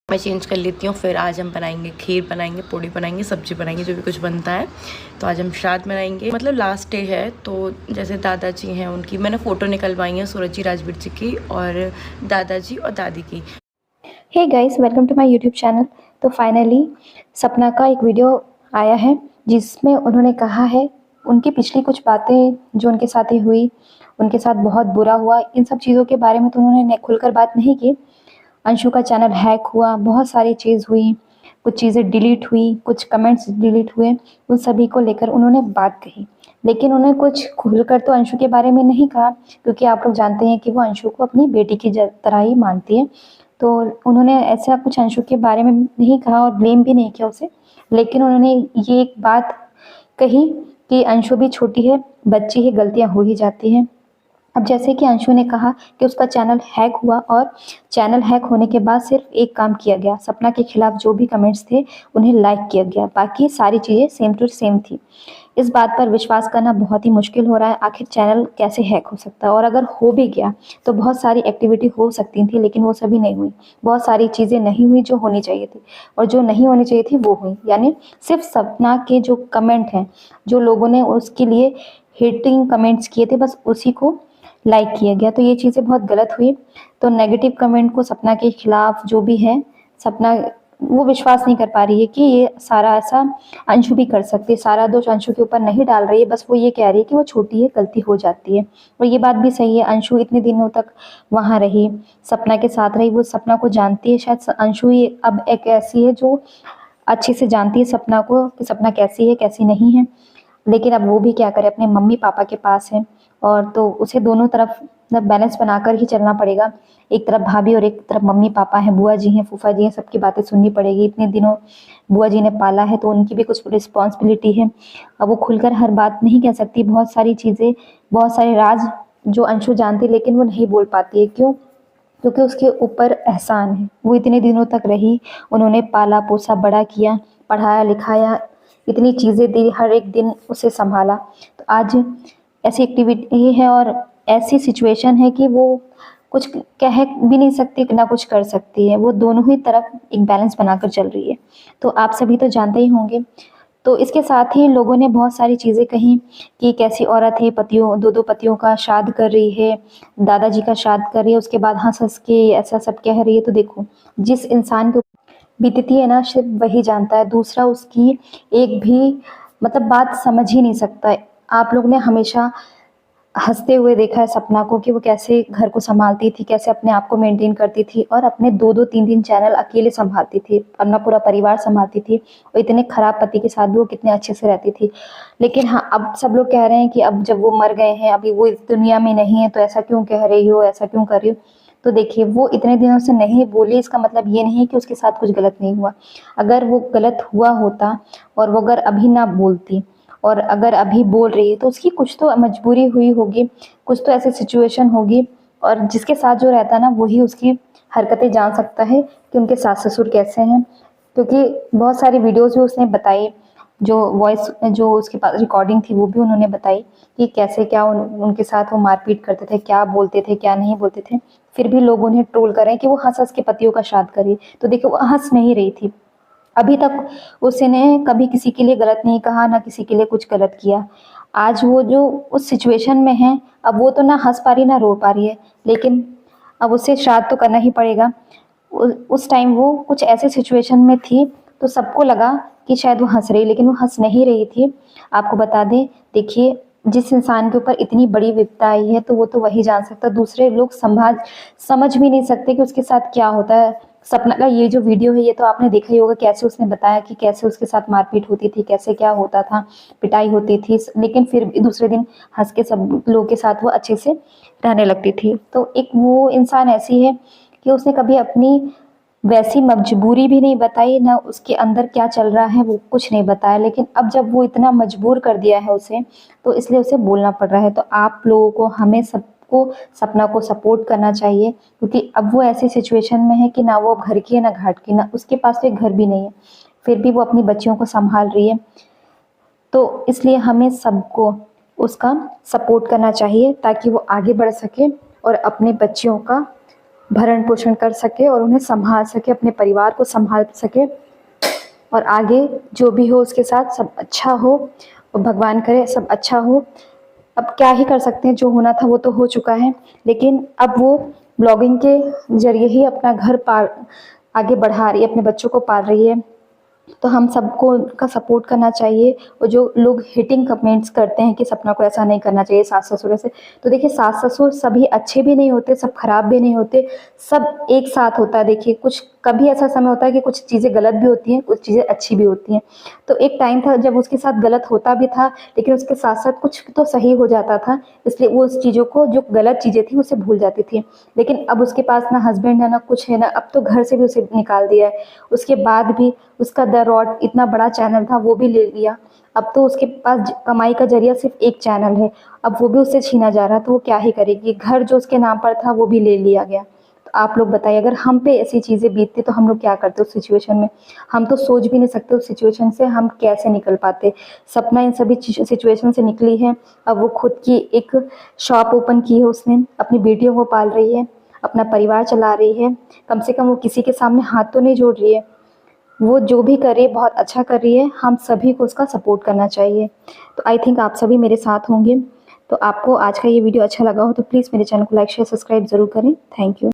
मैं चेंज कर लेती हूँ। फिर आज हम बनाएंगे खीर, बनाएंगे पूड़ी, बनाएंगे सब्जी, बनाएंगे जो भी कुछ बनता है। तो आज हम श्राद्ध मनाएंगे, मतलब लास्ट डे है। तो जैसे दादाजी हैं उनकी मैंने फ़ोटो निकलवाई है, सूरज जी राजवीर जी की और दादाजी और दादी की। Hey guys, welcome to my YouTube channel. तो फाइनली सपना का एक वीडियो आया है जिसमें उन्होंने कहा है उनकी पिछली कुछ बातें जो उनके साथ ही हुई, उनके साथ बहुत बुरा हुआ, इन सब चीज़ों के बारे में तो उन्होंने खुलकर बात नहीं की। अंशु का चैनल हैक हुआ, बहुत सारी चीज़ हुई, कुछ चीज़ें डिलीट हुई, कुछ कमेंट्स डिलीट हुए, उन सभी को लेकर उन्होंने बात कही। लेकिन उन्हें कुछ खुलकर तो अंशु के बारे में नहीं कहा, क्योंकि आप लोग जानते हैं कि वो अंशु को अपनी बेटी की तरह ही मानती है। तो उन्होंने ऐसा कुछ अंशु के बारे में नहीं कहा और ब्लेम भी नहीं किया उसे। लेकिन उन्होंने ये एक बात कही कि अंशु भी छोटी है, बच्ची है, गलतियां हो ही जाती हैं। अब जैसे कि अंशु ने कहा कि उसका चैनल हैक हुआ और चैनल हैक होने के बाद सिर्फ एक काम किया गया, सपना के खिलाफ जो भी कमेंट्स थे उन्हें लाइक किया गया, बाकी सारी चीज़ें सेम टू सेम थी। इस बात पर विश्वास करना बहुत ही मुश्किल हो रहा है, आखिर चैनल कैसे हैक हो सकता है। और अगर हो भी गया तो बहुत सारी एक्टिविटी हो सकती थी, लेकिन वो सभी नहीं हुई। बहुत सारी चीज़ें नहीं हुई जो होनी चाहिए थी, और जो नहीं होनी चाहिए थी वो हुई। यानी सिर्फ सपना के जो कमेंट हैं, जो लोगों ने उसके लिए हेटिंग कमेंट्स किए थे, बस उसी को लाइक किया गया। तो ये चीज़ें बहुत गलत हुई। तो नेगेटिव कमेंट को सपना के खिलाफ जो भी है, सपना वो विश्वास नहीं कर पा रही है कि ये सारा ऐसा अंशु भी कर सकती है। सारा दोष अंशु के ऊपर नहीं डाल रही है, बस वो ये कह रही है कि वो छोटी है, गलती हो जाती है। और ये बात भी सही है, अंशु इतने दिनों तक वहाँ रही, सपना के साथ रही, वो सपना को जानती है। शायद अंशु ही अब एक ऐसी है जो अच्छे से जानती है सपना को कि सपना कैसी है, कैसी नहीं है। लेकिन अब वो भी क्या करे, अपने मम्मी पापा के पास है, और तो उसे दोनों तरफ बैलेंस बनाकर ही चलना पड़ेगा। एक तरफ भाभी और एक तरफ मम्मी पापा हैं, बुआ जी हैं, फूफा जी हैं, सबकी बातें सुननी पड़ेगी। इतने दिनों बुआ जी ने पाला है तो उनकी भी कुछ रिस्पॉन्सिबिलिटी है। अब वो खुलकर हर बात नहीं कह सकती, बहुत सारी चीज़ें, बहुत सारे राज जो अंशु जानती है लेकिन वो नहीं बोल पाती है। क्यों? क्योंकि उसके ऊपर एहसान है, वो इतने दिनों तक रही, उन्होंने पाला पोसा बड़ा किया, पढ़ाया लिखाया, इतनी चीज़ें दी, हर एक दिन उसे संभाला। तो आज ऐसी एक्टिविटी है और ऐसी सिचुएशन है कि वो कुछ कह भी नहीं सकती ना कुछ कर सकती है। वो दोनों ही तरफ एक बैलेंस बनाकर चल रही है। तो आप सभी तो जानते ही होंगे। तो इसके साथ ही लोगों ने बहुत सारी चीज़ें कही कि कैसी औरत है, पतियों दो पतियों का श्राद्ध कर रही है, दादाजी का श्राद्ध कर रही है, उसके बाद हंस हंस के ऐसा सब कह रही है। तो देखो, जिस इंसान के बीतती है ना, सिर्फ वही जानता है, दूसरा उसकी एक भी मतलब बात समझ ही नहीं सकता है। आप लोग ने हमेशा हंसते हुए देखा है सपना को कि वो कैसे घर को संभालती थी, कैसे अपने आप को मेंटेन करती थी, और अपने 2-2 3-3 चैनल अकेले संभालती थी, अपना पूरा परिवार संभालती थी, और इतने खराब पति के साथ भी वो कितने अच्छे से रहती थी। लेकिन हाँ, अब सब लोग कह रहे हैं कि अब जब वो मर गए हैं, अभी वो इस दुनिया में नहीं है, तो ऐसा क्यों कह रही हो, ऐसा क्यों कर रही हो। तो देखिए, वो इतने दिनों से नहीं बोली, इसका मतलब ये नहीं है कि उसके साथ कुछ गलत नहीं हुआ। अगर वो गलत हुआ होता और वो अगर अभी ना बोलती, और अगर अभी बोल रही है, तो उसकी कुछ तो मजबूरी हुई होगी, कुछ तो ऐसी सिचुएशन होगी। और जिसके साथ जो रहता है ना, वही उसकी हरकतें जान सकता है कि उनके सास ससुर कैसे हैं। क्योंकि बहुत सारी वीडियोज़ भी उसने बताई, जो वॉइस जो उसके पास रिकॉर्डिंग थी वो भी उन्होंने बताई कि कैसे क्या उनके साथ वो मारपीट करते थे, क्या बोलते थे, क्या नहीं बोलते थे। फिर भी लोग उन्हें ट्रोल कर रहे हैं कि वो हंस हंस के पतियों का श्राद्ध करे। तो देखो, वो हंस नहीं रही थी। अभी तक उसने कभी किसी के लिए गलत नहीं कहा, ना किसी के लिए कुछ गलत किया। आज वो जो उस सिचुएशन में है, अब वो तो ना हंस पा रही ना रो पा रही है, लेकिन अब उसे श्राद्ध तो करना ही पड़ेगा। उस टाइम वो कुछ ऐसे सिचुएशन में थी, तो सबको लगा कि शायद वो हंस रही, लेकिन वो हंस नहीं रही थी। आपको बता दें, देखिए, जिस इंसान के ऊपर इतनी बड़ी विपदा आई है, तो वो तो वही जान सकता, दूसरे लोग समझ भी नहीं सकते कि उसके साथ क्या होता है। सपना का ये जो वीडियो है, ये तो आपने देखा ही होगा, कैसे उसने बताया कि कैसे उसके साथ मारपीट होती थी, कैसे क्या होता था, पिटाई होती थी, लेकिन फिर भी दूसरे दिन हंस के सब लोगों के साथ वो अच्छे से रहने लगती थी। तो एक वो इंसान ऐसी है कि उसने कभी अपनी वैसी मजबूरी भी नहीं बताई, ना उसके अंदर क्या चल रहा है वो कुछ नहीं बताया। लेकिन अब जब वो इतना मजबूर कर दिया है उसे, तो इसलिए उसे बोलना पड़ रहा है। तो आप लोगों को, हमें सबको सपना को सपोर्ट करना चाहिए, क्योंकि अब वो ऐसी सिचुएशन में है कि ना वो घर की है ना घाट की, ना उसके पास तो एक घर भी नहीं है, फिर भी वो अपनी बच्चियों को संभाल रही है। तो इसलिए हमें सबको उसका सपोर्ट करना चाहिए ताकि वो आगे बढ़ सके और अपने बच्चियों का भरण पोषण कर सके और उन्हें संभाल सके, अपने परिवार को संभाल सके और आगे जो भी हो उसके साथ सब अच्छा हो और भगवान करे सब अच्छा हो। अब क्या ही कर सकते हैं, जो होना था वो तो हो चुका है, लेकिन अब वो ब्लॉगिंग के जरिए ही अपना घर पार आगे बढ़ा रही है, अपने बच्चों को पाल रही है। तो हम सबको उनका सपोर्ट करना चाहिए। और जो लोग हिटिंग कमेंट्स करते हैं कि सपना को ऐसा नहीं करना चाहिए सास ससुर से, तो देखिए सास ससुर सभी अच्छे भी नहीं होते, सब खराब भी नहीं होते, सब एक साथ होता है। देखिए कुछ कभी ऐसा समय होता है कि कुछ चीज़ें गलत भी होती हैं, कुछ चीज़ें अच्छी भी होती हैं। तो एक टाइम था जब उसके साथ गलत होता भी था, लेकिन उसके साथ साथ कुछ तो सही हो जाता था, इसलिए वो उस चीज़ों को, जो गलत चीज़ें थी उसे भूल जाती थी। लेकिन अब उसके पास ना हस्बैंड है ना कुछ है, ना अब तो घर से भी उसे निकाल दिया है। उसके बाद भी उसका द रॉड इतना बड़ा चैनल था वो भी ले लिया। अब तो उसके पास कमाई का जरिया सिर्फ एक चैनल है, अब वो भी उससे छीना जा रहा, तो वो क्या ही करेगी। घर जो उसके नाम पर था वो भी ले लिया गया। तो आप लोग बताइए, अगर हम पे ऐसी चीज़ें बीतती तो हम लोग क्या करते उस सिचुएशन में। हम तो सोच भी नहीं सकते उस सिचुएशन से हम कैसे निकल पाते। सपना इन सभी सिचुएशन से निकली है। अब वो खुद की एक शॉप ओपन की है, उसने अपनी बेटियों को पाल रही है, अपना परिवार चला रही है। कम से कम वो किसी के सामने हाथ तो नहीं जोड़ रही है। वो जो भी कर रही है बहुत अच्छा कर रही है, हम सभी को उसका सपोर्ट करना चाहिए। तो आई थिंक आप सभी मेरे साथ होंगे। तो आपको आज का ये वीडियो अच्छा लगा हो तो प्लीज़ मेरे चैनल को लाइक शेयर सब्सक्राइब ज़रूर करें। Thank you.